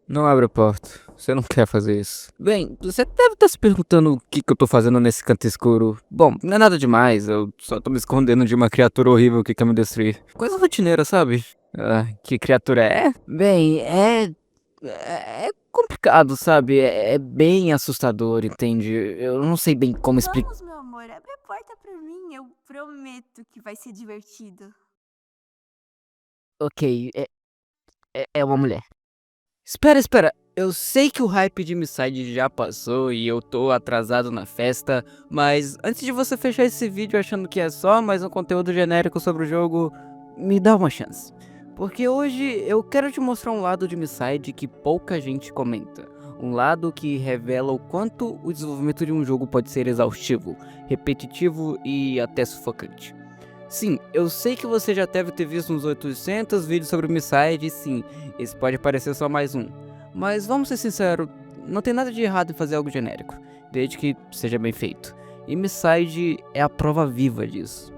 Não abre a porta. Você não quer fazer isso. Bem, você deve estar se perguntando o que eu tô fazendo nesse canto escuro. Bom, não é nada demais. Eu só tô me escondendo de uma criatura horrível que quer me destruir. Coisa rotineira, sabe? Ah, que criatura é? Bem, é complicado, sabe? É bem assustador, entende? Eu não sei bem como explicar. Vamos, meu amor, abre a porta pra mim. Eu prometo que vai ser divertido. Ok, é uma mulher. Espera. Eu sei que o hype de Misside já passou e eu tô atrasado na festa, mas antes de você fechar esse vídeo achando que é só mais um conteúdo genérico sobre o jogo, me dá uma chance. Porque hoje eu quero te mostrar um lado de Misside que pouca gente comenta. Um lado que revela o quanto o desenvolvimento de um jogo pode ser exaustivo, repetitivo e até sufocante. Sim, eu sei que você já deve ter visto uns 800 vídeos sobre o Misside, e sim, esse pode parecer só mais um. Mas vamos ser sinceros, não tem nada de errado em fazer algo genérico, desde que seja bem feito. E Misside é a prova viva disso.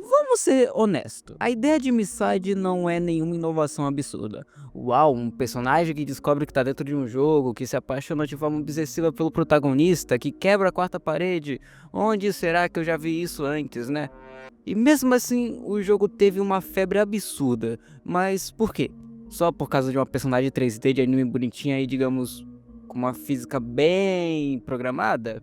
Vamos ser honesto, a ideia de Misside não é nenhuma inovação absurda. Uau, um personagem que descobre que tá dentro de um jogo, que se apaixona de forma obsessiva pelo protagonista, que quebra a quarta parede. Onde será que eu já vi isso antes, né? E mesmo assim, o jogo teve uma febre absurda. Mas por quê? Só por causa de uma personagem 3D de anime bonitinha e, digamos, com uma física bem programada?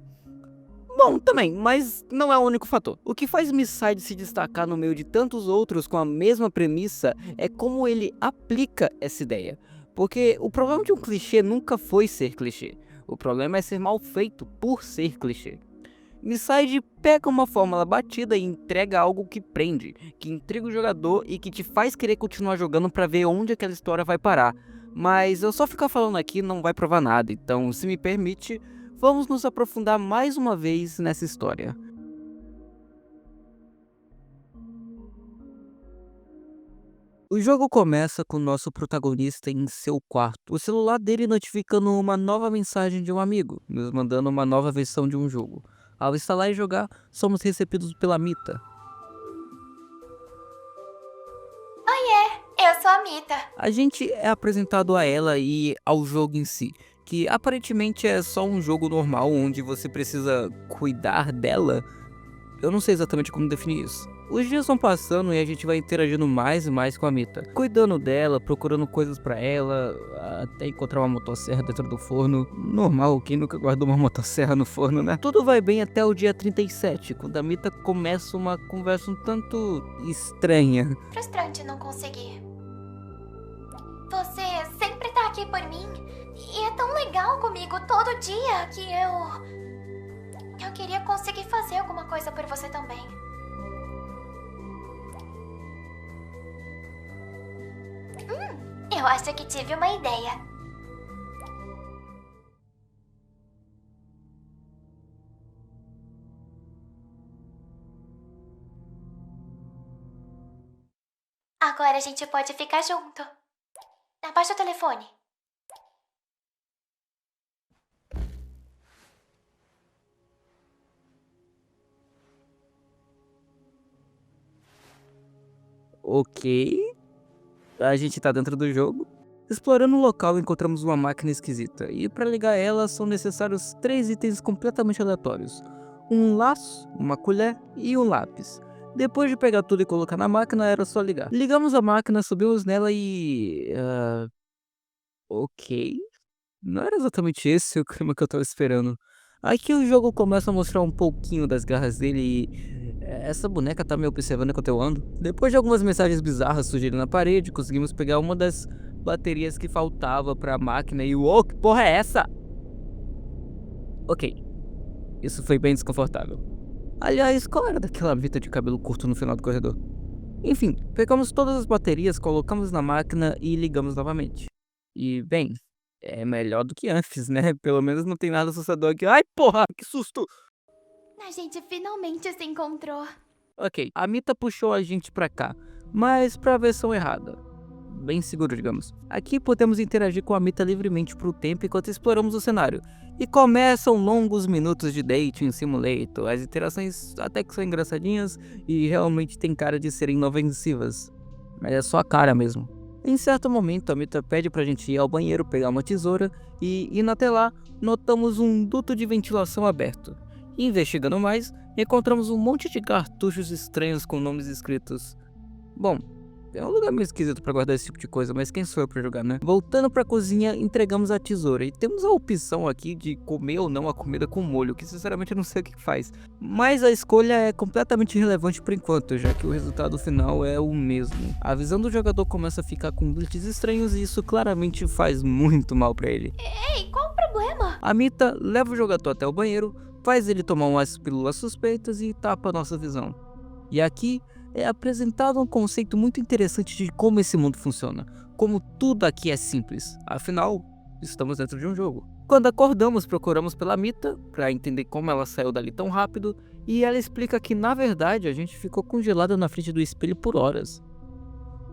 Bom, também, mas não é o único fator. O que faz Misside se destacar no meio de tantos outros com a mesma premissa é como ele aplica essa ideia. Porque o problema de um clichê nunca foi ser clichê. O problema é ser mal feito por ser clichê. Misside pega uma fórmula batida e entrega algo que prende, que intriga o jogador e que te faz querer continuar jogando pra ver onde aquela história vai parar. Mas eu só ficar falando aqui não vai provar nada, então se me permite, vamos nos aprofundar mais uma vez nessa história. O jogo começa com o nosso protagonista em seu quarto, o celular dele notificando uma nova mensagem de um amigo, nos mandando uma nova versão de um jogo. Ao instalar e jogar, somos recebidos pela Mita. Eu sou a Mita. A gente é apresentado a ela e ao jogo em si, que aparentemente é só um jogo normal onde você precisa cuidar dela. Eu não sei exatamente como definir isso. Os dias vão passando e a gente vai interagindo mais e mais com a Mita, cuidando dela, procurando coisas pra ela, até encontrar uma motosserra dentro do forno. Normal, quem nunca guardou uma motosserra no forno, né? Tudo vai bem até o dia 37, quando a Mita começa uma conversa um tanto estranha. Frustrante não conseguir. Você sempre tá aqui por mim. E é tão legal comigo todo dia que eu queria conseguir fazer alguma coisa por você também. Eu acho que tive uma ideia. Agora a gente pode ficar junto. Abaixa o telefone. Ok. A gente tá dentro do jogo. Explorando o local, encontramos uma máquina esquisita, e para ligar ela são necessários 3 itens completamente aleatórios: um laço, uma colher e um lápis. Depois de pegar tudo e colocar na máquina, era só ligar. Ligamos a máquina, subimos nela e. Ok. Não era exatamente esse o clima que eu tava esperando. Aqui o jogo começa a mostrar um pouquinho das garras dele e essa boneca tá me observando enquanto eu ando. Depois de algumas mensagens bizarras surgirem na parede, conseguimos pegar uma das baterias que faltava pra máquina e uou, que porra é essa? Ok, isso foi bem desconfortável. Aliás, qual era daquela Vita de cabelo curto no final do corredor? Enfim, pegamos todas as baterias, colocamos na máquina e ligamos novamente. E, bem, é melhor do que antes, né? Pelo menos não tem nada assustador aqui. Ai, porra, que susto! A gente finalmente se encontrou. Ok, a Mita puxou a gente pra cá. mas para a versão errada. Bem seguro, digamos. Aqui podemos interagir com a Mita livremente por tempo enquanto exploramos o cenário. E começam longos minutos de dating simulator. As interações até que são engraçadinhas e realmente tem cara de serem inofensivas. Mas é só a cara mesmo. Em certo momento, a Mita pede pra gente ir ao banheiro pegar uma tesoura e, indo até lá, notamos um duto de ventilação aberto. Investigando mais, encontramos um monte de cartuchos estranhos com nomes escritos. Bom, é um lugar meio esquisito pra guardar esse tipo de coisa, mas quem sou eu pra jogar, né? Voltando pra cozinha, entregamos a tesoura e temos a opção aqui de comer ou não a comida com molho, que sinceramente eu não sei o que faz. Mas a escolha é completamente irrelevante por enquanto, já que o resultado final é o mesmo. A visão do jogador começa a ficar com glitches estranhos e isso claramente faz muito mal pra ele. Ei, qual o problema? A Mita leva o jogador até o banheiro, faz ele tomar umas pílulas suspeitas e tapa a nossa visão. E aqui é apresentado um conceito muito interessante de como esse mundo funciona, como tudo aqui é simples, afinal, estamos dentro de um jogo. Quando acordamos, procuramos pela Mita, para entender como ela saiu dali tão rápido, e ela explica que na verdade a gente ficou congelado na frente do espelho por horas.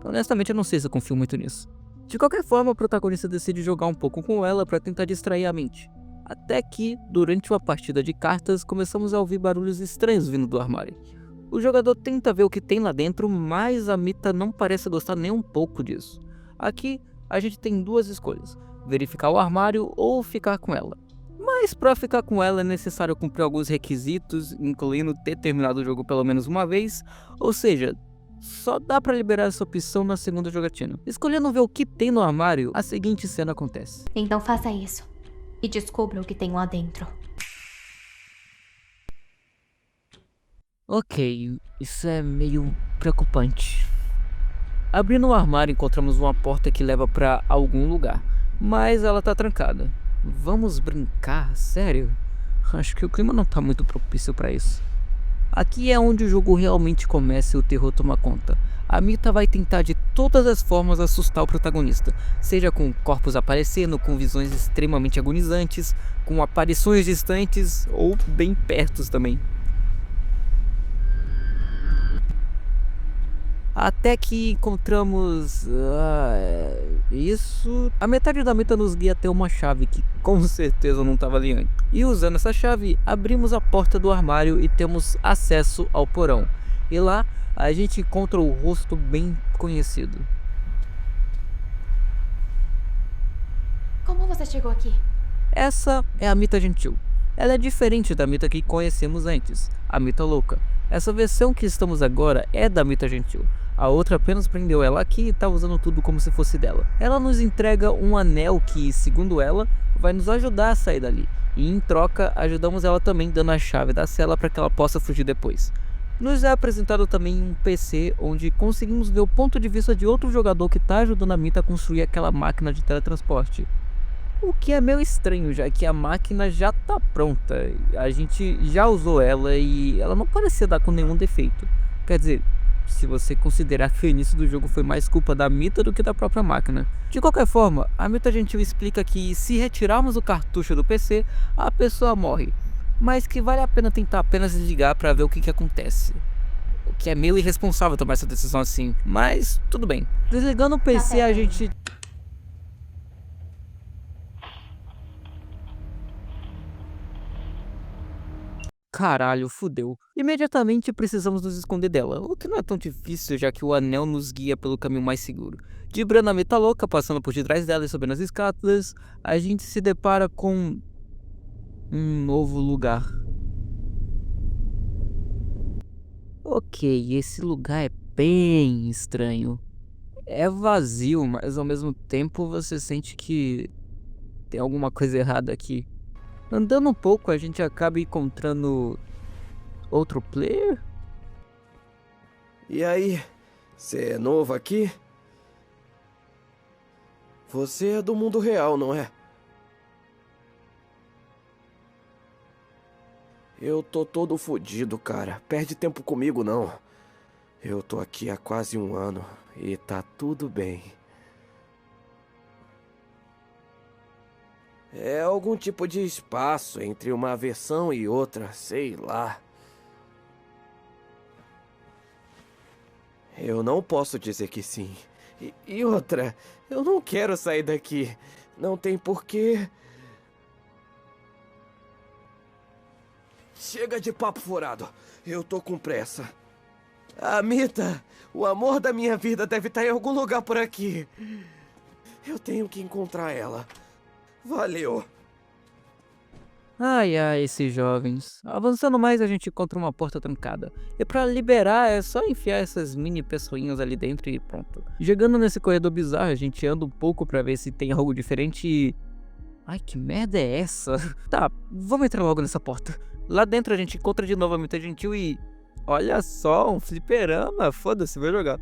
Honestamente eu não sei se eu confio muito nisso. De qualquer forma, o protagonista decide jogar um pouco com ela para tentar distrair a mente. Até que, durante uma partida de cartas, começamos a ouvir barulhos estranhos vindo do armário. O jogador tenta ver o que tem lá dentro, mas a Mita não parece gostar nem um pouco disso. Aqui, a gente tem duas escolhas, verificar o armário ou ficar com ela. Mas para ficar com ela é necessário cumprir alguns requisitos, incluindo ter terminado o jogo pelo menos uma vez, ou seja, só dá para liberar essa opção na segunda jogatina. Escolhendo ver o que tem no armário, a seguinte cena acontece. Então faça isso. E descubra o que tem lá dentro. Ok, isso é meio preocupante. Abrindo o armário, encontramos uma porta que leva para algum lugar, mas ela tá trancada. Vamos brincar? Sério? Acho que o clima não tá muito propício para isso. Aqui é onde o jogo realmente começa e o terror toma conta. A Mita vai tentar de todas as formas assustar o protagonista, seja com corpos aparecendo, com visões extremamente agonizantes, com aparições distantes ou bem perto também. Até que encontramos isso. A metade da Mita nos guia até uma chave que com certeza não estava ali antes. E usando essa chave, abrimos a porta do armário e temos acesso ao porão. E lá a gente encontra o rosto bem conhecido. Como você chegou aqui? Essa é a Mita Gentil. Ela é diferente da Mita que conhecemos antes, a Mita Louca. Essa versão que estamos agora é da Mita Gentil. A outra apenas prendeu ela aqui e tá usando tudo como se fosse dela. Ela nos entrega um anel que, segundo ela, vai nos ajudar a sair dali. E em troca, ajudamos ela também dando a chave da cela para que ela possa fugir depois. Nos é apresentado também um PC onde conseguimos ver o ponto de vista de outro jogador que está ajudando a Mita a construir aquela máquina de teletransporte. O que é meio estranho, já que a máquina já tá pronta. A gente já usou ela e ela não parecia dar com nenhum defeito. Quer dizer, se você considerar que o início do jogo foi mais culpa da Mita do que da própria máquina. De qualquer forma, a Mita Gentil explica que se retirarmos o cartucho do PC, a pessoa morre. Mas que vale a pena tentar apenas desligar para ver o que acontece. O que é meio irresponsável tomar essa decisão assim, mas tudo bem. Desligando o PC a gente... Caralho, fudeu. Imediatamente precisamos nos esconder dela, o que não é tão difícil já que o anel nos guia pelo caminho mais seguro. Dibrando a Mita Louca, passando por detrás dela e subindo as escadas, a gente se depara com um novo lugar. Ok, esse lugar é bem estranho. É vazio, mas ao mesmo tempo você sente que tem alguma coisa errada aqui. Andando um pouco, a gente acaba encontrando outro player? E aí, você é novo aqui? Você é do mundo real, não é? Eu tô todo fodido, cara. Perde tempo comigo, não. Eu tô aqui há quase um ano e tá tudo bem. É algum tipo de espaço entre uma versão e outra, sei lá. Eu não posso dizer que sim. E outra, eu não quero sair daqui. Não tem porquê. Chega de papo furado. Eu tô com pressa. Amita, o amor da minha vida deve estar em algum lugar por aqui. Eu tenho que encontrar ela. Valeu. Ai, ai, esses jovens. Avançando mais, a gente encontra uma porta trancada. E pra liberar, é só enfiar essas mini pessoinhas ali dentro e pronto. Chegando nesse corredor bizarro, a gente anda um pouco pra ver se tem algo diferente e... Ai, que merda é essa? Tá, vamos entrar logo nessa porta. Lá dentro a gente encontra de novo a Mita Gentil e... Olha só, um fliperama. Foda-se, vou jogar.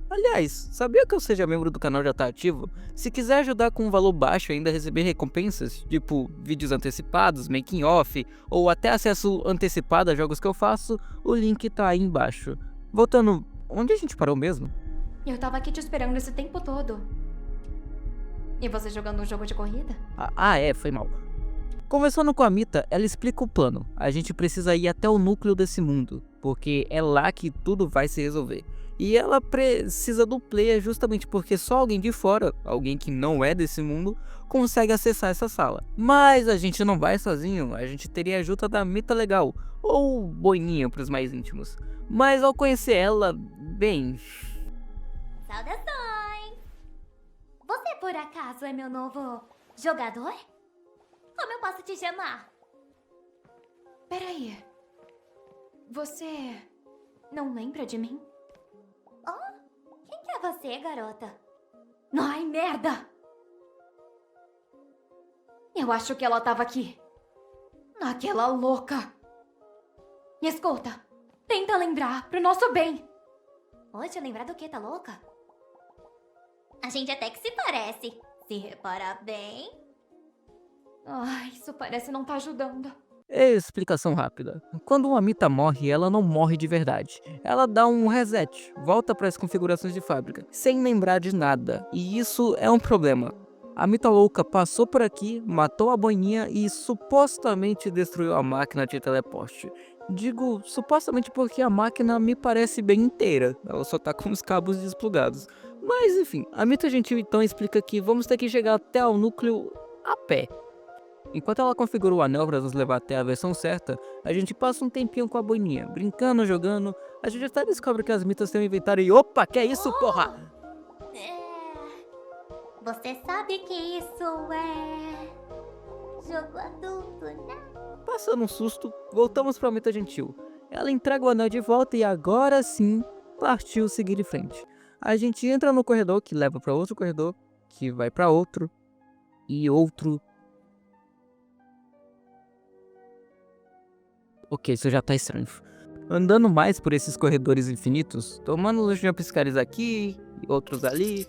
Aliás, sabia que eu seja membro do canal já tá ativo? Se quiser ajudar com um valor baixo e ainda receber recompensas, tipo vídeos antecipados, making off, ou até acesso antecipado a jogos que eu faço, o link tá aí embaixo. Voltando, onde a gente parou mesmo? Eu tava aqui te esperando esse tempo todo. E você jogando um jogo de corrida? Foi mal. Conversando com a Mita, ela explica o plano. A gente precisa ir até o núcleo desse mundo, porque é lá que tudo vai se resolver. E ela precisa do player justamente porque só alguém de fora, alguém que não é desse mundo, consegue acessar essa sala. Mas a gente não vai sozinho, a gente teria a ajuda da Mita Legal, ou Boininha para os mais íntimos. Mas ao conhecer ela, bem... Saudações! Você por acaso é meu novo jogador? Como eu posso te chamar? Peraí. Você não lembra de mim? Oh, quem que é você, garota? Ai, merda! Eu acho que ela tava aqui. Aquela louca. Escuta, tenta lembrar pro nosso bem. Hoje lembrar do que, tá louca? A gente até que se parece. Se reparar bem... Ai, isso parece não tá ajudando. Explicação rápida. Quando uma Mita morre, ela não morre de verdade. Ela dá um reset, volta para as configurações de fábrica, sem lembrar de nada. E isso é um problema. A Mita louca passou por aqui, matou a Boininha e supostamente destruiu a máquina de teleporte. Digo supostamente porque a máquina me parece bem inteira, ela só tá com os cabos desplugados. Mas enfim, a Mita Gentil então explica que vamos ter que chegar até o núcleo a pé. Enquanto ela configura o anel para nos levar até a versão certa, a gente passa um tempinho com a Boininha, brincando, jogando. A gente até descobre que as mitas têm um inventário e opa, que é isso, porra? Você sabe que isso é... jogo adulto, né? Passando um susto, voltamos pra Mita Gentil. Ela entrega o anel de volta e agora sim, partiu seguir em frente. A gente entra no corredor que leva para outro corredor, que vai para outro e outro. Ok, isso já tá estranho. Andando mais por esses corredores infinitos, tomando os jumpscares aqui e outros ali,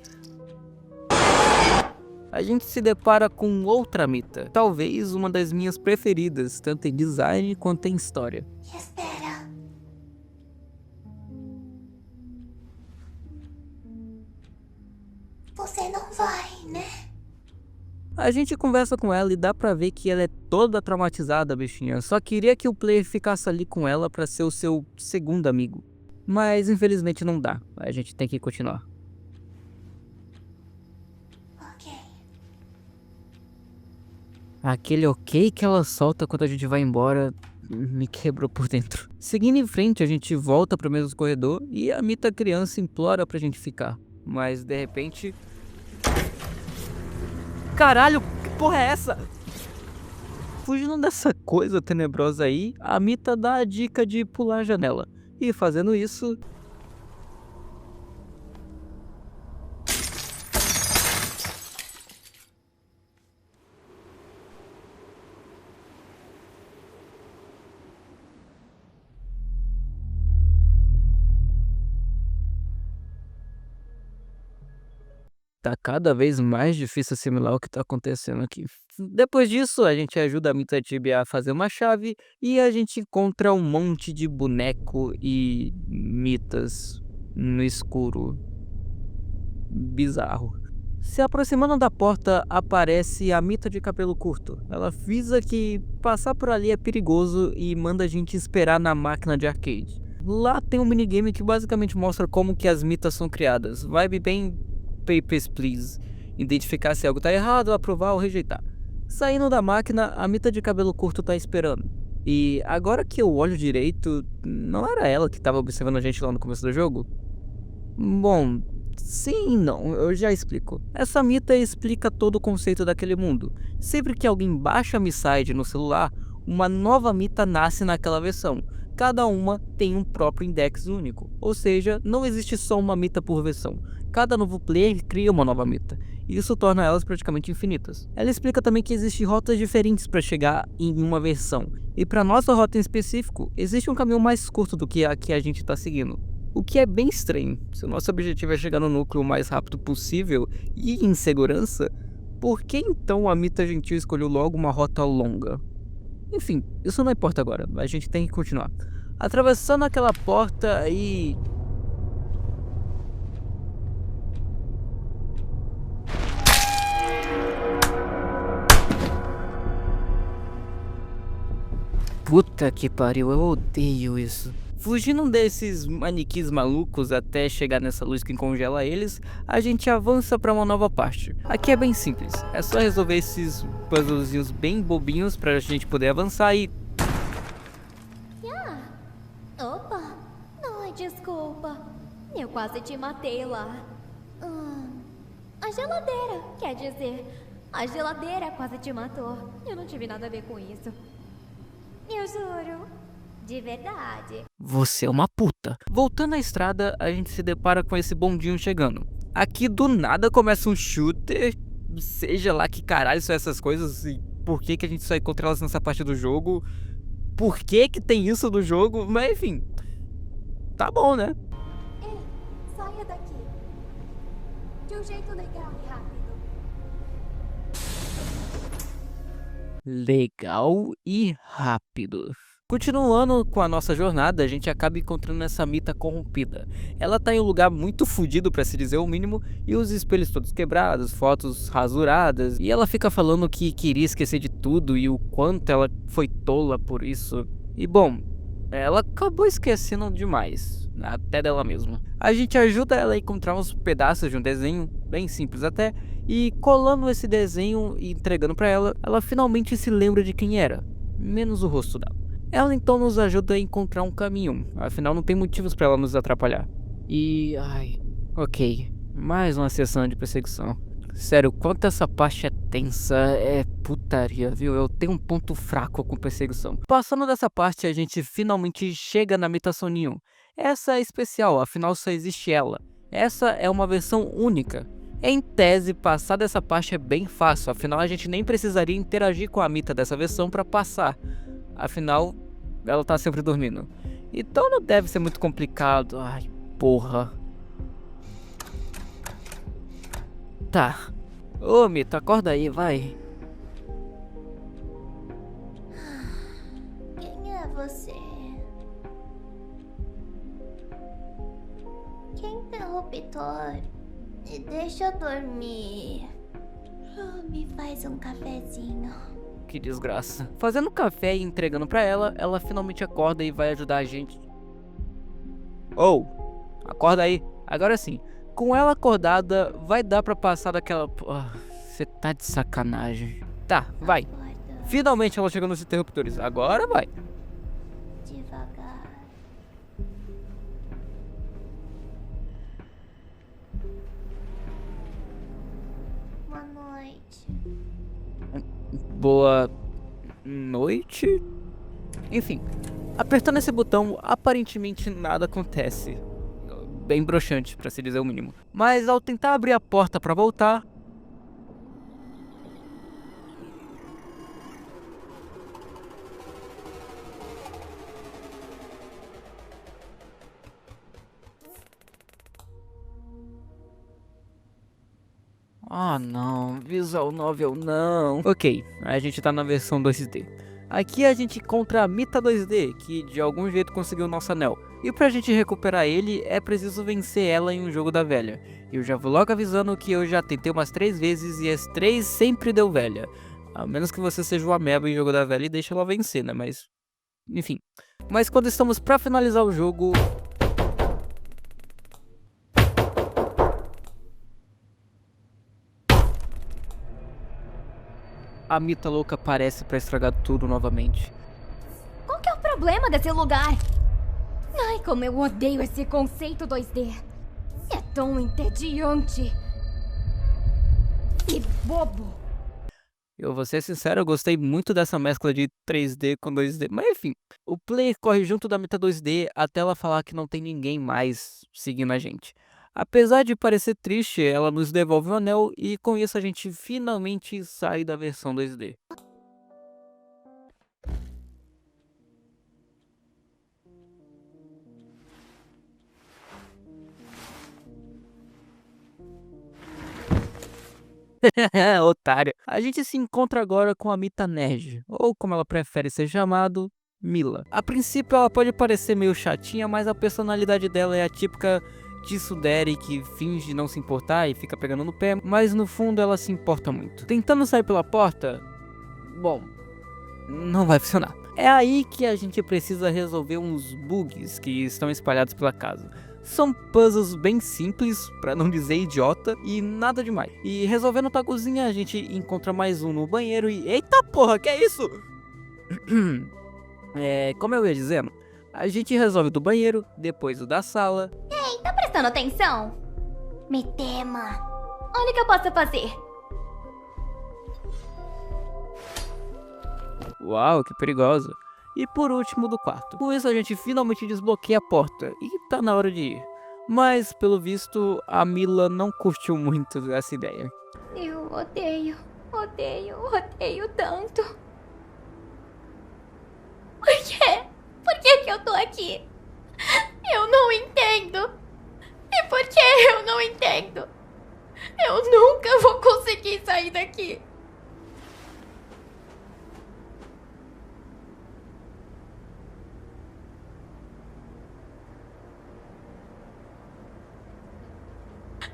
a gente se depara com outra Mita, talvez uma das minhas preferidas, tanto em design quanto em história. Espera. Você não vai, né? A gente conversa com ela e dá pra ver que ela é toda traumatizada, bichinha. Só queria que o player ficasse ali com ela pra ser o seu segundo amigo. Mas infelizmente não dá, a gente tem que continuar. Ok. Aquele ok que ela solta quando a gente vai embora me quebrou por dentro. Seguindo em frente, a gente volta pro mesmo corredor e a Mita criança implora pra gente ficar. Mas de repente... Caralho, que porra é essa? Fugindo dessa coisa tenebrosa aí, a Mita dá a dica de pular a janela. E fazendo isso... Tá cada vez mais difícil assimilar o que tá acontecendo aqui. Depois disso, a gente ajuda a Mita Tibia a fazer uma chave e a gente encontra um monte de boneco e mitas no escuro. Bizarro. Se aproximando da porta, aparece a Mita de cabelo curto. Ela avisa que passar por ali é perigoso e manda a gente esperar na máquina de arcade. lá tem um minigame que basicamente mostra como que as mitas são criadas. Vibe bem Papers, Please. Identificar se algo tá errado, aprovar ou rejeitar. Saindo da máquina, a mita de cabelo curto tá esperando. E agora que eu olho direito, não era ela que tava observando a gente lá no começo do jogo? Bom, sim e não, eu já explico. Essa mita explica todo o conceito daquele mundo. Sempre que alguém baixa a Miside no celular, uma nova mita nasce naquela versão. Cada uma tem um próprio index único, ou seja, não existe só uma mita por versão. Cada novo player cria uma nova mita, e isso torna elas praticamente infinitas. Ela explica também que existem rotas diferentes para chegar em uma versão, e para nossa rota em específico, existe um caminho mais curto do que a que a gente está seguindo. O que é bem estranho. Se o nosso objetivo é chegar no núcleo o mais rápido possível e em segurança, por que então a Mita Gentil escolheu logo uma rota longa? Enfim, isso não importa agora, a gente tem que continuar. Atravessando aquela porta e... Puta que pariu, eu odeio isso. Fugindo desses manequins malucos até chegar nessa luz que congela eles, a gente avança pra uma nova parte. Aqui é bem simples, é só resolver esses puzzlezinhos bem bobinhos pra gente poder avançar e... Opa! Ai, desculpa. Eu quase te matei lá. A geladeira, quer dizer, a geladeira quase te matou. Eu não tive nada a ver com isso. Eu juro. De verdade. Você é uma puta. Voltando à estrada, a gente se depara com esse bondinho chegando. Aqui do nada começa um shooter, seja lá que caralho são essas coisas e por que que a gente só encontra elas nessa parte do jogo. Por que que tem isso do jogo, mas enfim, tá bom, né? Ei, saia daqui. De um jeito legal e rápido. Legal e rápido. Continuando com a nossa jornada, a gente acaba encontrando essa mita corrompida. Ela tá em um lugar muito fodido, pra se dizer o mínimo, e os espelhos todos quebrados, fotos rasuradas, e ela fica falando que queria esquecer de tudo e o quanto ela foi tola por isso. E bom, ela acabou esquecendo demais, até dela mesma. A gente ajuda ela a encontrar uns pedaços de um desenho, bem simples até, e colando esse desenho e entregando pra ela, ela finalmente se lembra de quem era, menos o rosto dela. Ela então nos ajuda a encontrar um caminho, afinal não tem motivos pra ela nos atrapalhar. E... ok, mais uma sessão de perseguição. Sério, quanto essa parte é tensa, é putaria, viu? Eu tenho um ponto fraco com perseguição. Passando dessa parte, a gente finalmente chega na Mitação Neon. Essa é especial, afinal só existe ela. Essa é uma versão única. Em tese, passar dessa parte é bem fácil, afinal a gente nem precisaria interagir com a Mita dessa versão pra passar. Afinal, ela tá sempre dormindo. Então não deve ser muito complicado. Ai, porra. Tá. Ô, Mita, acorda aí, vai. Quem é você? Que interruptor? Me deixa dormir. Me faz um cafezinho. Que desgraça. Fazendo café e entregando pra ela, ela finalmente acorda e vai ajudar a gente. Acorda aí. Agora sim. Com ela acordada, vai dar pra passar daquela... Você tá de sacanagem. Tá, vai. Acorda Finalmente ela chegou nos interruptores. Agora vai. devagar. Boa noite. Boa noite? Enfim, apertando esse botão, aparentemente nada acontece. Bem broxante, pra se dizer o mínimo. Mas ao tentar abrir a porta pra voltar... Ah não, Visual Novel não. Ok, a gente tá na versão 2D. Aqui a gente encontra a Mita 2D, que de algum jeito conseguiu o nosso anel. E pra gente recuperar ele, é preciso vencer ela em um jogo da velha. Eu já vou logo avisando que eu já tentei umas 3 vezes e as 3 sempre deu velha. A menos que você seja uma ameba em jogo da velha e deixe ela vencer, né, mas... enfim. Mas quando estamos pra finalizar o jogo... a Mita louca aparece pra estragar tudo novamente. Qual que é o problema desse lugar? Ai, como eu odeio esse conceito 2D. É tão entediante. E bobo. Eu vou ser sincero, eu gostei muito dessa mescla de 3D com 2D. Mas enfim, o player corre junto da Mita 2D até ela falar que não tem ninguém mais seguindo a gente. Apesar de parecer triste, ela nos devolve o anel e com isso a gente finalmente sai da versão 2D. Otária. A gente se encontra agora com a Mita Nerd, ou como ela prefere ser chamado, Mila. A princípio ela pode parecer meio chatinha, mas a personalidade dela é a típica tsundere que finge não se importar e fica pegando no pé, mas no fundo ela se importa muito. Tentando sair pela porta, bom, não vai funcionar. É aí que a gente precisa resolver uns bugs que estão espalhados pela casa. São puzzles bem simples, pra não dizer idiota, e nada demais. E resolvendo a cozinha, a gente encontra mais um no banheiro e... eita porra, que é isso? Como eu ia dizendo, a gente resolve o do banheiro, depois o da sala. Ei, tá prestando atenção? Me tema. Olha o que eu posso fazer. Uau, que perigosa. E por último do quarto. Com isso a gente finalmente desbloqueia a porta e tá na hora de ir. Mas pelo visto a Mila não curtiu muito essa ideia. Eu odeio tanto. Por quê? Por que que eu tô aqui? Eu não entendo. E por que eu não entendo? Eu nunca vou conseguir sair daqui.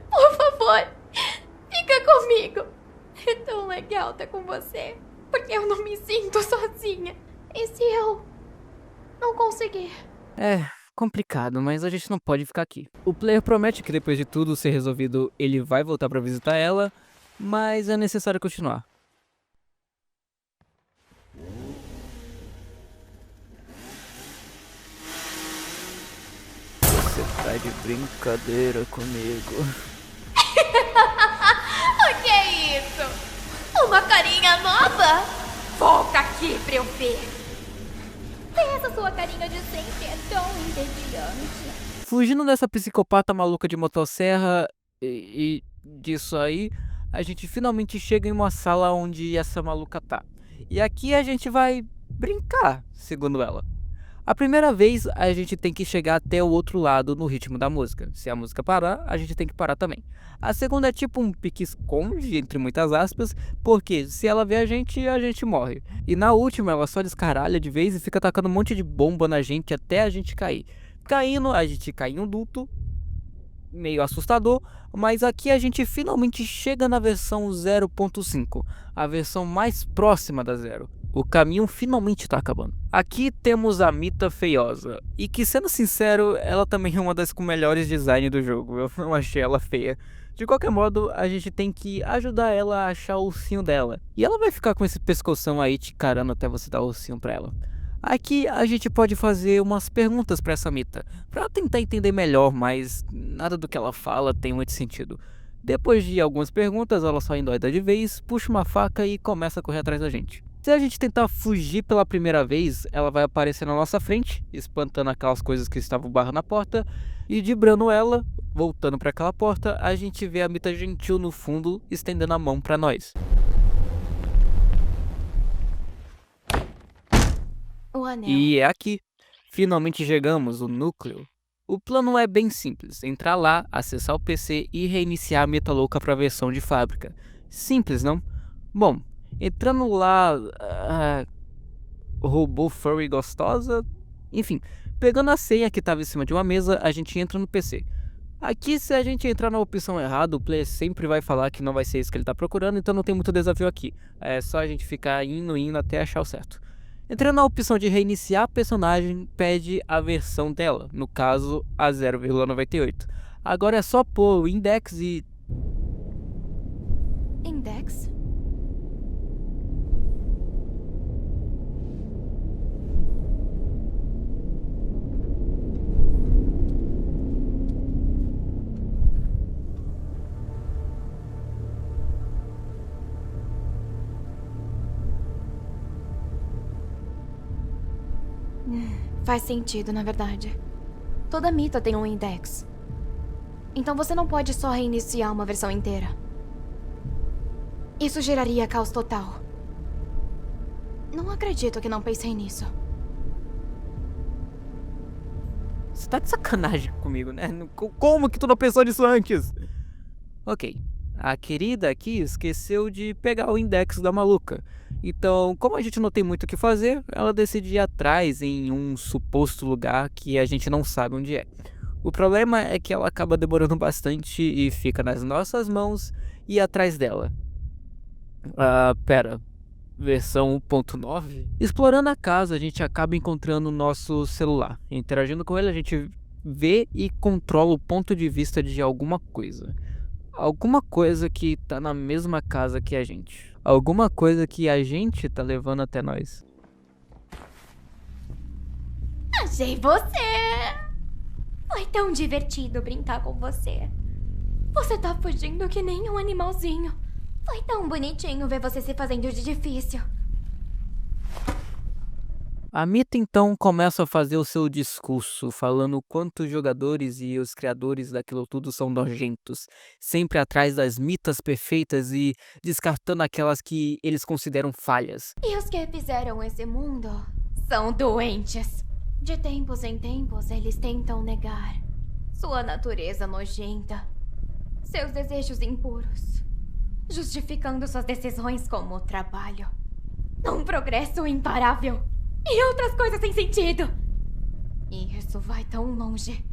Por favor, fica comigo. É tão legal estar com você, porque eu não me sinto sozinha. E se eu não conseguir? É complicado, mas a gente não pode ficar aqui. O player promete que depois de tudo ser resolvido, ele vai voltar pra visitar ela, mas é necessário continuar. Você tá de brincadeira comigo. O que é isso? Uma carinha nova? Volta aqui pra eu ver. Essa sua carinha de sempre é tão entediante. Fugindo dessa psicopata maluca de motosserra e disso aí, a gente finalmente chega em uma sala onde essa maluca tá. E aqui a gente vai brincar, segundo ela. A primeira vez a gente tem que chegar até o outro lado no ritmo da música. Se a música parar, a gente tem que parar também. A segunda é tipo um pique-esconde, entre muitas aspas, porque se ela vê a gente morre. E na última ela só descaralha de vez e fica tacando um monte de bomba na gente até a gente cair. Caindo, a gente cai em um duto, meio assustador, mas aqui a gente finalmente chega na versão 0.5, a versão mais próxima da zero. O caminho finalmente tá acabando. Aqui temos a Mita feiosa, e que sendo sincero, ela também é uma das com melhores designs do jogo, eu não achei ela feia. De qualquer modo, a gente tem que ajudar ela a achar o ursinho dela, e ela vai ficar com esse pescoção aí te carando até você dar o ursinho pra ela. Aqui a gente pode fazer umas perguntas pra essa Mita, pra tentar entender melhor, mas nada do que ela fala tem muito sentido. Depois de algumas perguntas, ela só endoida de vez, puxa uma faca e começa a correr atrás da gente. Se a gente tentar fugir pela primeira vez, ela vai aparecer na nossa frente, espantando aquelas coisas que estavam barrando a porta, e dibrando ela, voltando para aquela porta, a gente vê a Mita gentil no fundo, estendendo a mão para nós. O anel. E é aqui, finalmente chegamos, o núcleo. O plano é bem simples, entrar lá, acessar o PC e reiniciar a Mita louca para a versão de fábrica. Simples, não? Bom, entrando lá, robô furry gostosa, enfim, pegando a senha que estava em cima de uma mesa, a gente entra no PC. Aqui, se a gente entrar na opção errada, o player sempre vai falar que não vai ser isso que ele está procurando, então não tem muito desafio aqui. É só a gente ficar indo até achar o certo. Entrando na opção de reiniciar a personagem, pede a versão dela, no caso a 0,98. Agora é só pôr o index e... Index? Faz sentido, na verdade. Toda mita tem um index. Então você não pode só reiniciar uma versão inteira. Isso geraria caos total. Não acredito que não pensei nisso. Você tá de sacanagem comigo, né? Como que tu não pensou nisso antes? Ok, a querida aqui esqueceu de pegar o index da maluca. Então, como a gente não tem muito o que fazer, ela decide ir atrás em um suposto lugar que a gente não sabe onde é. O problema é que ela acaba demorando bastante e fica nas nossas mãos e atrás dela. Pera, versão 1.9? Explorando a casa, a gente acaba encontrando o nosso celular. Interagindo com ele, a gente vê e controla o ponto de vista de alguma coisa. Alguma coisa que tá na mesma casa que a gente. Alguma coisa que a gente tá levando até nós. Achei você! Foi tão divertido brincar com você. Você tá fugindo que nem um animalzinho. Foi tão bonitinho ver você se fazendo de difícil. A Mita então começa a fazer o seu discurso, falando o quanto os jogadores e os criadores daquilo tudo são nojentos, sempre atrás das mitas perfeitas e descartando aquelas que eles consideram falhas. E os que fizeram esse mundo são doentes. De tempos em tempos, eles tentam negar sua natureza nojenta, seus desejos impuros, justificando suas decisões como trabalho, um progresso imparável e outras coisas sem sentido. E isso vai tão longe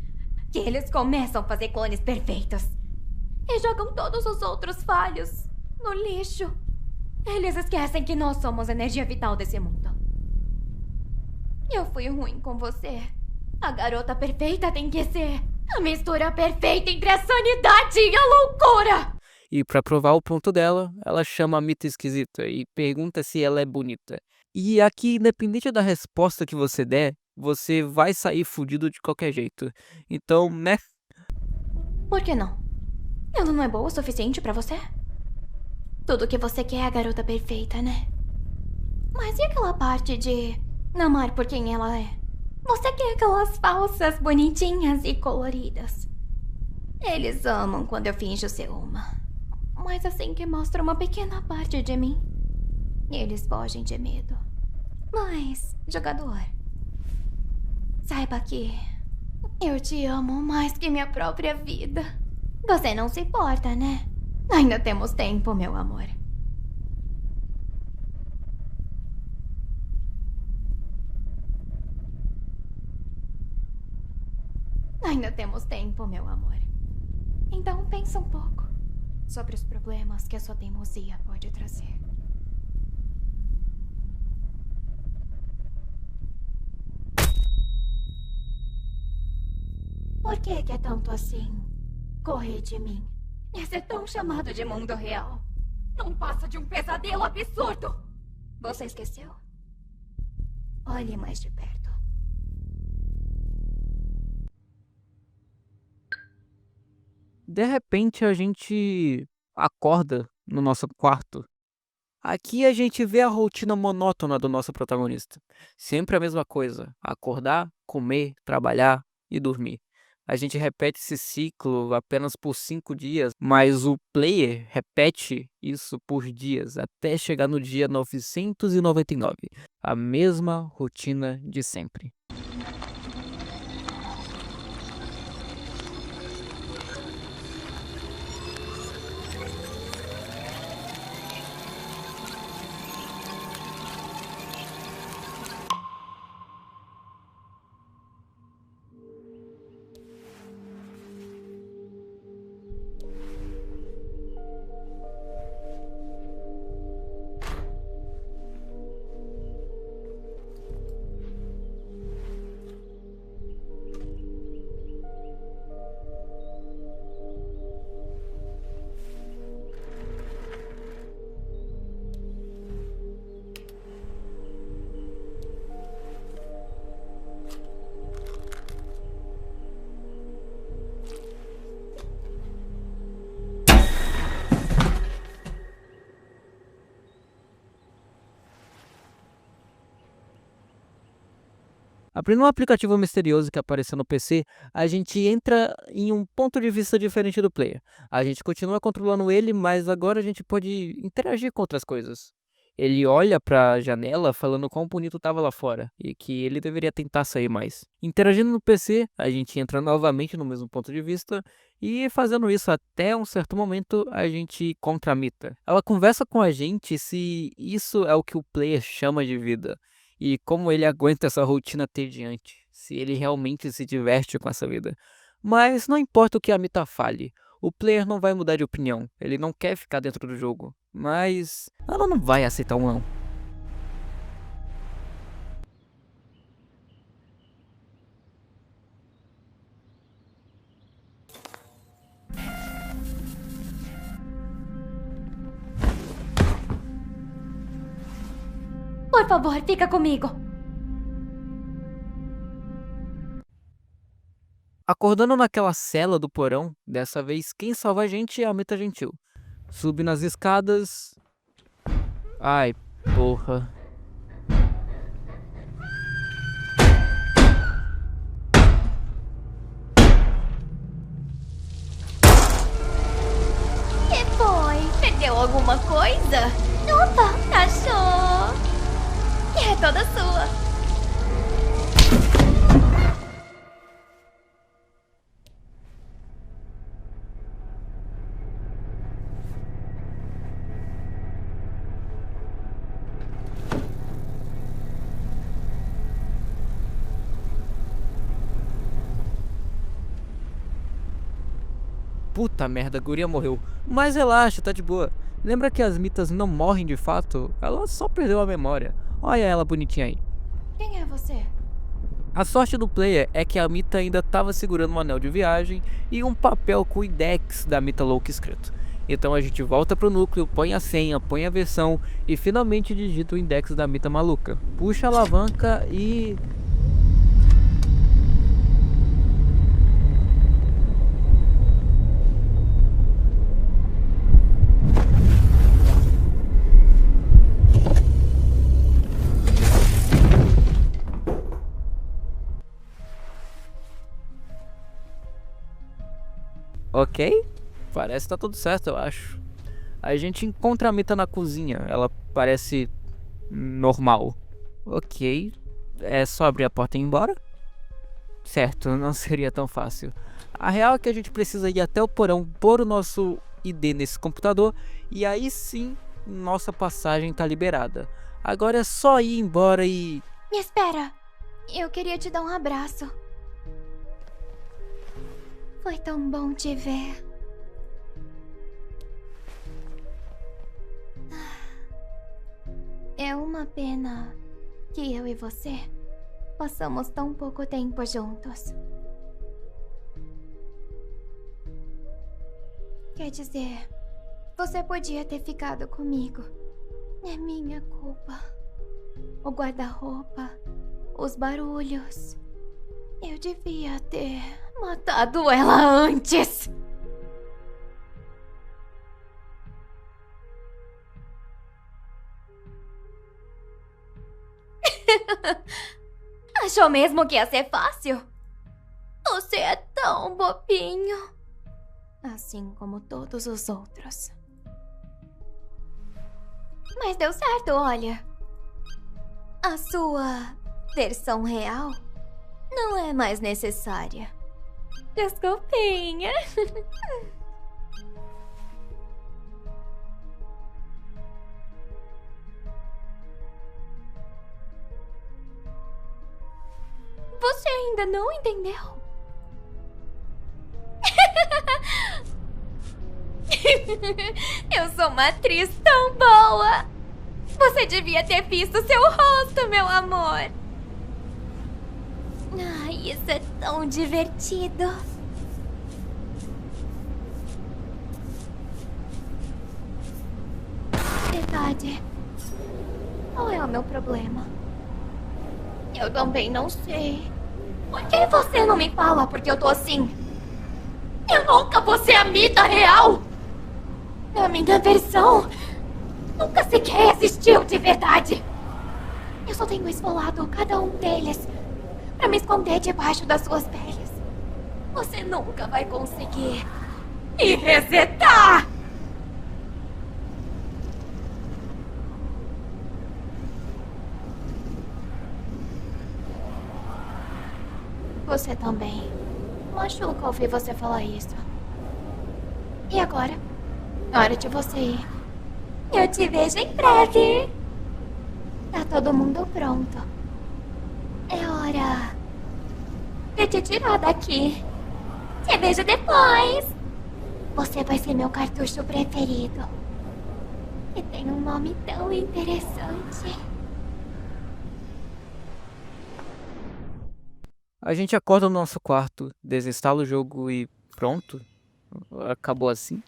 que eles começam a fazer clones perfeitos e jogam todos os outros falhos no lixo. Eles esquecem que nós somos a energia vital desse mundo. Eu fui ruim com você. A garota perfeita tem que ser a mistura perfeita entre a sanidade e a loucura. E pra provar o ponto dela, ela chama a Mita esquisita e pergunta se ela é bonita. E aqui, independente da resposta que você der, você vai sair fudido de qualquer jeito. Então, né? Por que não? Ela não é boa o suficiente pra você? Tudo que você quer é a garota perfeita, né? Mas e aquela parte de amar por quem ela é? Você quer aquelas falsas bonitinhas e coloridas. Eles amam quando eu finjo ser uma. Mas assim que mostra uma pequena parte de mim, eles fogem de medo. Mas, jogador, saiba que eu te amo mais que minha própria vida. Você não se importa, né? Ainda temos tempo, meu amor. Ainda temos tempo, meu amor. Então pensa um pouco sobre os problemas que a sua teimosia pode trazer. Por que é tanto assim? Correr de mim. Esse é tão chamado de mundo real. Não passa de um pesadelo absurdo. Você esqueceu? Olhe mais de perto. De repente a gente acorda no nosso quarto. Aqui a gente vê a rotina monótona do nosso protagonista. Sempre a mesma coisa: acordar, comer, trabalhar e dormir. A gente repete esse ciclo apenas por 5 dias, mas o player repete isso por dias, até chegar no dia 999. A mesma rotina de sempre. Abrindo um aplicativo misterioso que apareceu no PC, a gente entra em um ponto de vista diferente do player. A gente continua controlando ele, mas agora a gente pode interagir com outras coisas. Ele olha pra janela falando quão bonito tava lá fora e que ele deveria tentar sair mais. Interagindo no PC, a gente entra novamente no mesmo ponto de vista e fazendo isso até um certo momento a gente encontra a Mita. Ela conversa com a gente se isso é o que o player chama de vida e como ele aguenta essa rotina tediante, se ele realmente se diverte com essa vida. Mas não importa o que a Mita fale, o player não vai mudar de opinião, ele não quer ficar dentro do jogo, mas ela não vai aceitar um não. Por favor, fica comigo. Acordando naquela cela do porão, dessa vez quem salva a gente é a Mita Gentil. Sube nas escadas. Ai, porra. Que foi? Perdeu alguma coisa? Opa, achou? É toda sua. Puta merda, a guria morreu. Mas relaxa, tá de boa. Lembra que as mitas não morrem de fato? Ela só perdeu a memória. Olha ela bonitinha aí. Quem é você? A sorte do player é que a Mita ainda estava segurando um anel de viagem e um papel com o index da Mita louca escrito. Então a gente volta pro núcleo, põe a senha, põe a versão e finalmente digita o index da Mita maluca. Puxa a alavanca e... Ok, parece que tá tudo certo, eu acho. A gente encontra a Mita na cozinha, ela parece normal. Ok, é só abrir a porta e ir embora? Certo, não seria tão fácil. A real é que a gente precisa ir até o porão, pôr o nosso ID nesse computador e aí sim nossa passagem tá liberada. Agora é só ir embora e... Me espera. Eu queria te dar um abraço. Foi tão bom te ver. É uma pena que eu e você passamos tão pouco tempo juntos. Quer dizer, você podia ter ficado comigo. É minha culpa. O guarda-roupa, os barulhos. Eu devia ter matado ela antes. Achou mesmo que ia ser fácil? Você é tão bobinho. Assim como todos os outros. Mas deu certo, olha. A sua versão real não é mais necessária. Desculpinha. Você ainda não entendeu? Eu sou uma atriz tão boa. Você devia ter visto seu rosto, meu amor. Ai, isso é tão divertido. Verdade. Qual é o meu problema? Eu também não sei. Por que você não me fala porque eu tô assim? Eu nunca vou ser a Mita real. A minha versão nunca sequer existiu de verdade. Eu só tenho esfolado cada um deles pra me esconder debaixo das suas peles. Você nunca vai conseguir me resetar! Você também. Machuca ouvir você falar isso. E agora? Hora de você ir. Eu te vejo em breve. Tá todo mundo pronto. É hora de te tirar daqui. Te vejo depois. Você vai ser meu cartucho preferido. E tem um nome tão interessante. A gente acorda no nosso quarto, desinstala o jogo e pronto. Acabou assim.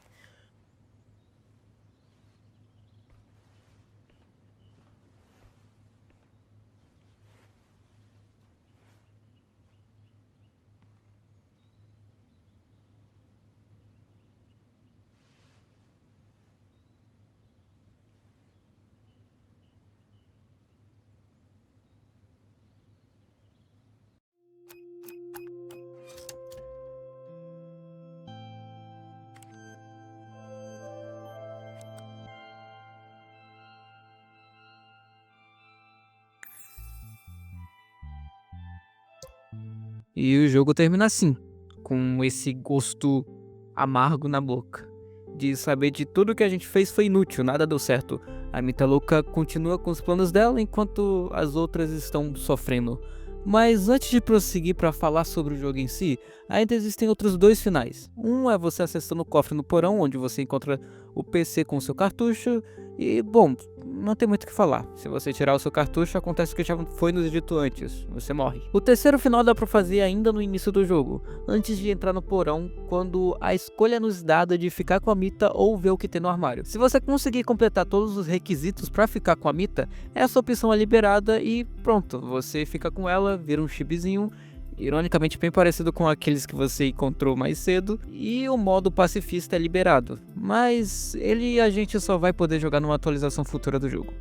E o jogo termina assim, com esse gosto amargo na boca, de saber de tudo que a gente fez foi inútil, nada deu certo. A Mita louca continua com os planos dela enquanto as outras estão sofrendo. Mas antes de prosseguir para falar sobre o jogo em si, ainda existem outros dois finais. Um é você acessando o cofre no porão, onde você encontra o PC com o seu cartucho. E, bom, não tem muito o que falar. Se você tirar o seu cartucho, acontece o que já foi nos dito antes. Você morre. O terceiro final dá pra fazer ainda no início do jogo, antes de entrar no porão, quando a escolha nos dada de ficar com a Mita ou ver o que tem no armário. Se você conseguir completar todos os requisitos pra ficar com a Mita, essa opção é liberada e pronto, você fica com ela, vira um chibizinho, ironicamente bem parecido com aqueles que você encontrou mais cedo, e o modo pacifista é liberado, mas ele a gente só vai poder jogar numa atualização futura do jogo.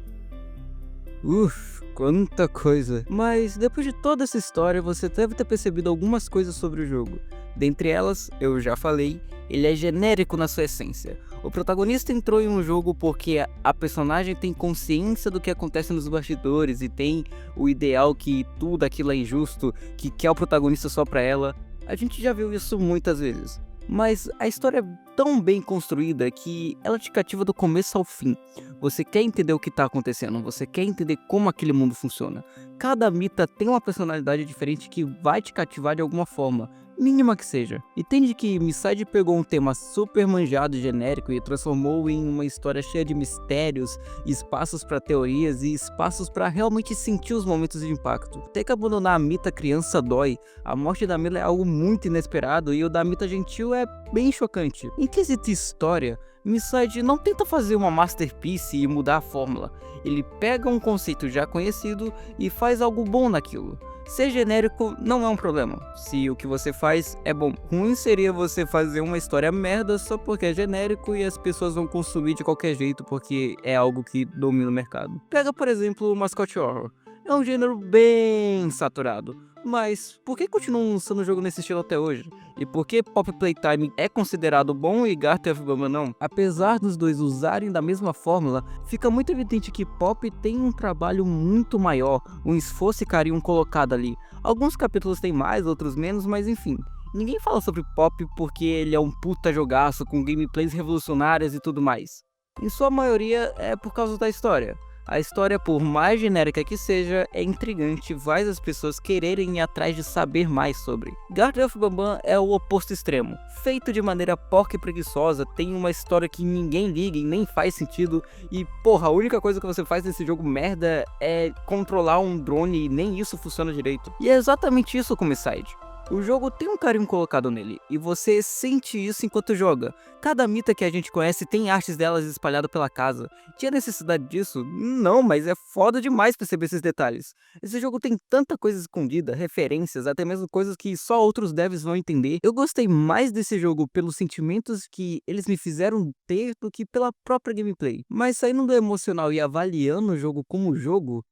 Quanta coisa! Mas depois de toda essa história, você deve ter percebido algumas coisas sobre o jogo. Dentre elas, eu já falei, ele é genérico na sua essência. O protagonista entrou em um jogo porque a personagem tem consciência do que acontece nos bastidores e tem o ideal que tudo aquilo é injusto, que quer o protagonista só pra ela. A gente já viu isso muitas vezes. Mas a história é tão bem construída que ela te cativa do começo ao fim. Você quer entender o que está acontecendo, você quer entender como aquele mundo funciona. Cada Mita tem uma personalidade diferente que vai te cativar de alguma forma, mínima que seja. Entende que Miside pegou um tema super manjado e genérico e transformou em uma história cheia de mistérios, espaços para teorias e espaços para realmente sentir os momentos de impacto. Ter que abandonar a Mita criança dói, a morte da Mila é algo muito inesperado e o da Mita gentil é bem chocante. Em quesito história, Miside não tenta fazer uma masterpiece e mudar a fórmula. Ele pega um conceito já conhecido e faz algo bom naquilo. Ser genérico não é um problema, se o que você faz é bom. Ruim seria você fazer uma história merda só porque é genérico e as pessoas vão consumir de qualquer jeito porque é algo que domina o mercado. Pega, por exemplo, o Mascot Horror. É um gênero bem saturado, mas por que continuam lançando o jogo nesse estilo até hoje? E por que Pop Playtime é considerado bom e Garten of Bama não? Apesar dos dois usarem da mesma fórmula, fica muito evidente que Pop tem um trabalho muito maior, um esforço e carinho colocado ali. Alguns capítulos têm mais, outros menos, mas enfim. Ninguém fala sobre Pop porque ele é um puta jogaço com gameplays revolucionárias e tudo mais. Em sua maioria é por causa da história. A história, por mais genérica que seja, é intrigante e faz as pessoas quererem ir atrás de saber mais sobre. Garten of Banban é o oposto extremo. Feito de maneira porca e preguiçosa, tem uma história que ninguém liga e nem faz sentido. E porra, a única coisa que você faz nesse jogo merda é controlar um drone e nem isso funciona direito. E é exatamente isso com Miside. O jogo tem um carinho colocado nele, e você sente isso enquanto joga. Cada Mita que a gente conhece tem artes delas espalhadas pela casa. Tinha necessidade disso? Não, mas é foda demais perceber esses detalhes. Esse jogo tem tanta coisa escondida, referências, até mesmo coisas que só outros devs vão entender. Eu gostei mais desse jogo pelos sentimentos que eles me fizeram ter do que pela própria gameplay. Mas saindo do emocional e avaliando o jogo como jogo,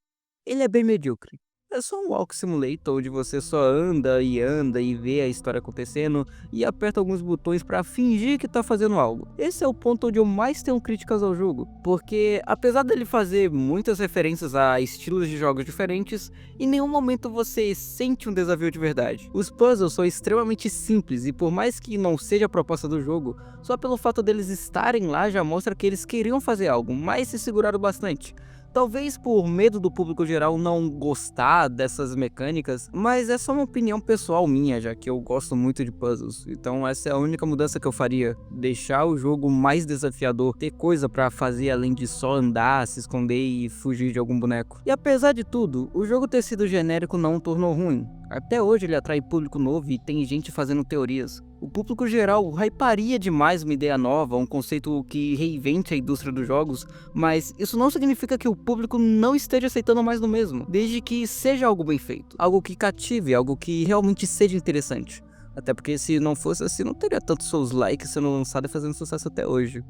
ele é bem medíocre. É só um walk simulator onde você só anda e vê a história acontecendo e aperta alguns botões pra fingir que tá fazendo algo. Esse é o ponto onde eu mais tenho críticas ao jogo, porque apesar dele fazer muitas referências a estilos de jogos diferentes, em nenhum momento você sente um desafio de verdade. Os puzzles são extremamente simples e por mais que não seja a proposta do jogo, só pelo fato deles estarem lá já mostra que eles queriam fazer algo, mas se seguraram bastante. Talvez por medo do público geral não gostar dessas mecânicas, mas é só uma opinião pessoal minha, já que eu gosto muito de puzzles. Então essa é a única mudança que eu faria, deixar o jogo mais desafiador, ter coisa pra fazer além de só andar, se esconder e fugir de algum boneco. E apesar de tudo, o jogo ter sido genérico não o tornou ruim. Até hoje ele atrai público novo e tem gente fazendo teorias. O público geral hyparia demais uma ideia nova, um conceito que reinvente a indústria dos jogos, mas isso não significa que o público não esteja aceitando mais do mesmo, desde que seja algo bem feito, algo que cative, algo que realmente seja interessante. Até porque se não fosse assim, não teria tantos Souls-like sendo lançado e fazendo sucesso até hoje.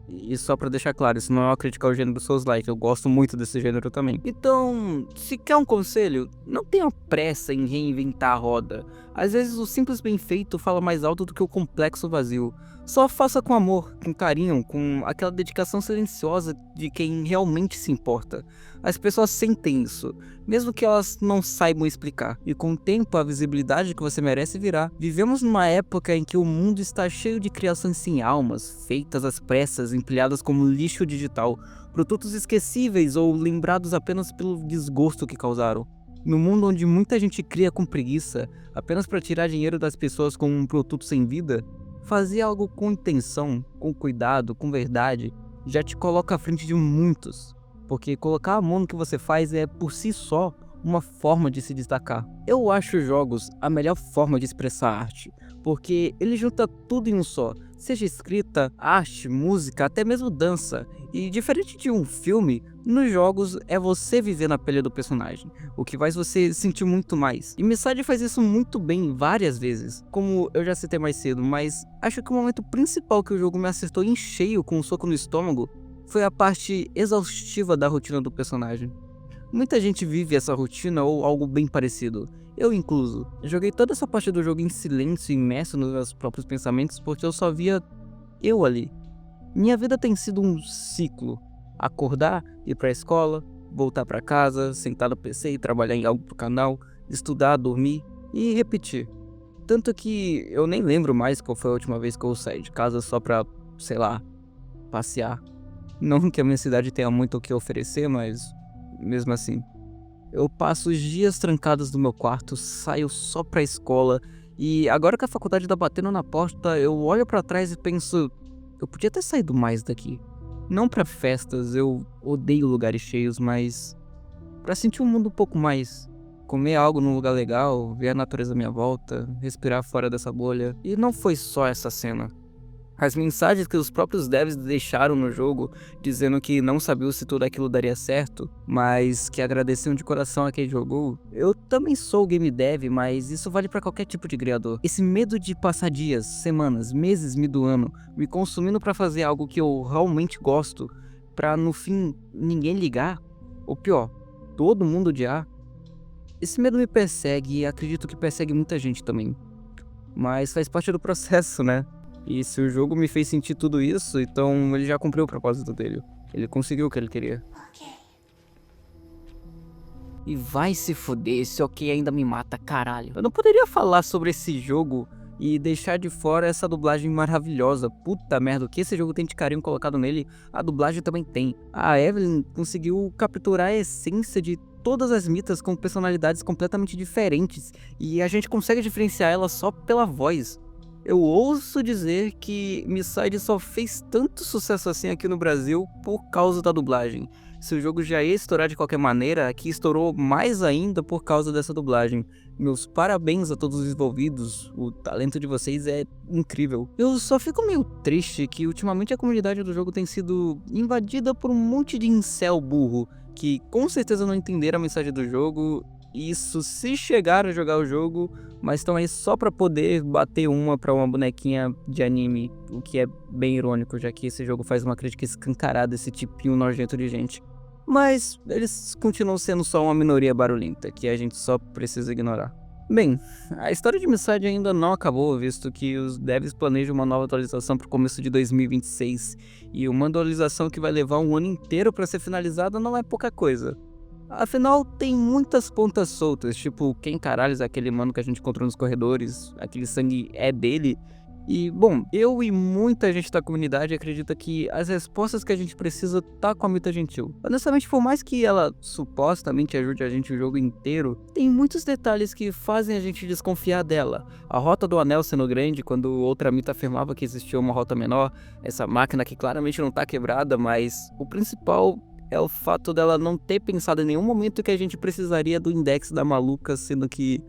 E só pra deixar claro, isso não é uma crítica ao gênero Souls-like, eu gosto muito desse gênero também. Então, se quer um conselho, não tenha pressa em reinventar a roda. Às vezes o simples bem feito fala mais alto do que o complexo vazio. Só faça com amor, com carinho, com aquela dedicação silenciosa de quem realmente se importa. As pessoas sentem isso, mesmo que elas não saibam explicar. E com o tempo, a visibilidade que você merece virá. Vivemos numa época em que o mundo está cheio de criações sem almas, feitas às pressas, empilhadas como lixo digital, produtos esquecíveis ou lembrados apenas pelo desgosto que causaram. No mundo onde muita gente cria com preguiça, apenas para tirar dinheiro das pessoas com um produto sem vida, fazer algo com intenção, com cuidado, com verdade, já te coloca à frente de muitos. Porque colocar a mão no que você faz é, por si só, uma forma de se destacar. Eu acho jogos a melhor forma de expressar arte, porque ele junta tudo em um só, seja escrita, arte, música, até mesmo dança. E diferente de um filme, nos jogos é você viver na pele do personagem, o que faz você sentir muito mais. E Misside faz isso muito bem várias vezes, como eu já citei mais cedo, mas acho que o momento principal que o jogo me acertou em cheio com um soco no estômago foi a parte exaustiva da rotina do personagem. Muita gente vive essa rotina ou algo bem parecido, eu incluso. Joguei toda essa parte do jogo em silêncio, imerso nos meus próprios pensamentos, porque eu só via eu ali. Minha vida tem sido um ciclo: acordar, ir pra escola, voltar pra casa, sentar no PC e trabalhar em algo pro canal, estudar, dormir e repetir. Tanto que eu nem lembro mais qual foi a última vez que eu saí de casa só pra, sei lá, passear. Não que a minha cidade tenha muito o que oferecer, mas mesmo assim. Eu passo os dias trancados no meu quarto, saio só pra escola, e agora que a faculdade tá batendo na porta, eu olho pra trás e penso, eu podia ter saído mais daqui. Não pra festas, eu odeio lugares cheios, mas pra sentir o mundo um pouco mais. Comer algo num lugar legal, ver a natureza à minha volta, respirar fora dessa bolha. E não foi só essa cena. As mensagens que os próprios devs deixaram no jogo, dizendo que não sabiam se tudo aquilo daria certo, mas que agradeciam de coração a quem jogou. Eu também sou game dev, mas isso vale pra qualquer tipo de criador. Esse medo de passar dias, semanas, meses me doando, me consumindo pra fazer algo que eu realmente gosto, pra no fim ninguém ligar, ou pior, todo mundo odiar. Esse medo me persegue e acredito que persegue muita gente também. Mas faz parte do processo, né? E se o jogo me fez sentir tudo isso, então ele já cumpriu o propósito dele. Ele conseguiu o que ele queria. Ok. E vai se fuder, esse ok ainda me mata, caralho. Eu não poderia falar sobre esse jogo e deixar de fora essa dublagem maravilhosa. Puta merda, o que esse jogo tem de carinho colocado nele, a dublagem também tem. A Evelyn conseguiu capturar a essência de todas as mitas com personalidades completamente diferentes, e a gente consegue diferenciar elas só pela voz. Eu ouso dizer que Misside só fez tanto sucesso assim aqui no Brasil por causa da dublagem. Se o jogo já ia estourar de qualquer maneira, aqui estourou mais ainda por causa dessa dublagem. Meus parabéns a todos os envolvidos, o talento de vocês é incrível. Eu só fico meio triste que ultimamente a comunidade do jogo tem sido invadida por um monte de incel burro, que com certeza não entenderam a mensagem do jogo. Isso se chegaram a jogar o jogo, mas estão aí só pra poder bater uma pra uma bonequinha de anime, o que é bem irônico, já que esse jogo faz uma crítica escancarada a esse tipinho nojento de gente. Mas eles continuam sendo só uma minoria barulhenta, que a gente só precisa ignorar. Bem, a história de Misside ainda não acabou, visto que os devs planejam uma nova atualização para o começo de 2026, e uma atualização que vai levar um ano inteiro para ser finalizada não é pouca coisa. Afinal, tem muitas pontas soltas, tipo, quem caralhos é aquele mano que a gente encontrou nos corredores, aquele sangue é dele? E, bom, eu e muita gente da comunidade acredita que as respostas que a gente precisa tá com a Mita Gentil. Honestamente, por mais que ela supostamente ajude a gente o jogo inteiro, tem muitos detalhes que fazem a gente desconfiar dela. A rota do anel sendo grande, quando outra Mita afirmava que existia uma rota menor, essa máquina que claramente não tá quebrada, mas o principal é o fato dela não ter pensado em nenhum momento que a gente precisaria do index da maluca, sendo que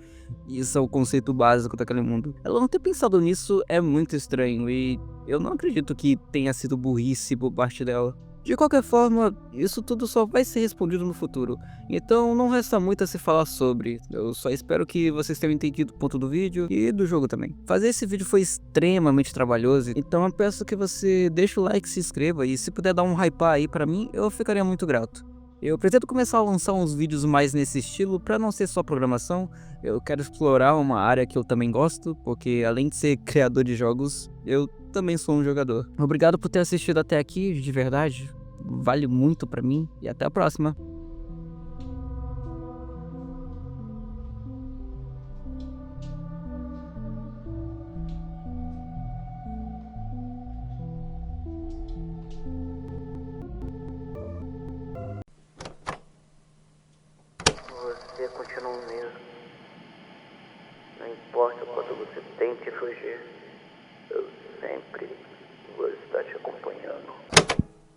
isso é o conceito básico daquele mundo. Ela não ter pensado nisso é muito estranho e eu não acredito que tenha sido burrice por parte dela. De qualquer forma, isso tudo só vai ser respondido no futuro, então não resta muito a se falar sobre. Eu só espero que vocês tenham entendido o ponto do vídeo e do jogo também. Fazer esse vídeo foi extremamente trabalhoso, então eu peço que você deixe o like, se inscreva e se puder dar um hypar aí pra mim, eu ficaria muito grato. Eu pretendo começar a lançar uns vídeos mais nesse estilo pra não ser só programação. Eu quero explorar uma área que eu também gosto, porque além de ser criador de jogos, eu também sou um jogador. Obrigado por ter assistido até aqui, de verdade. Vale muito pra mim e até a próxima. Você continua o mesmo. Não importa o quanto você tente fugir, eu sempre vou estar te acompanhando.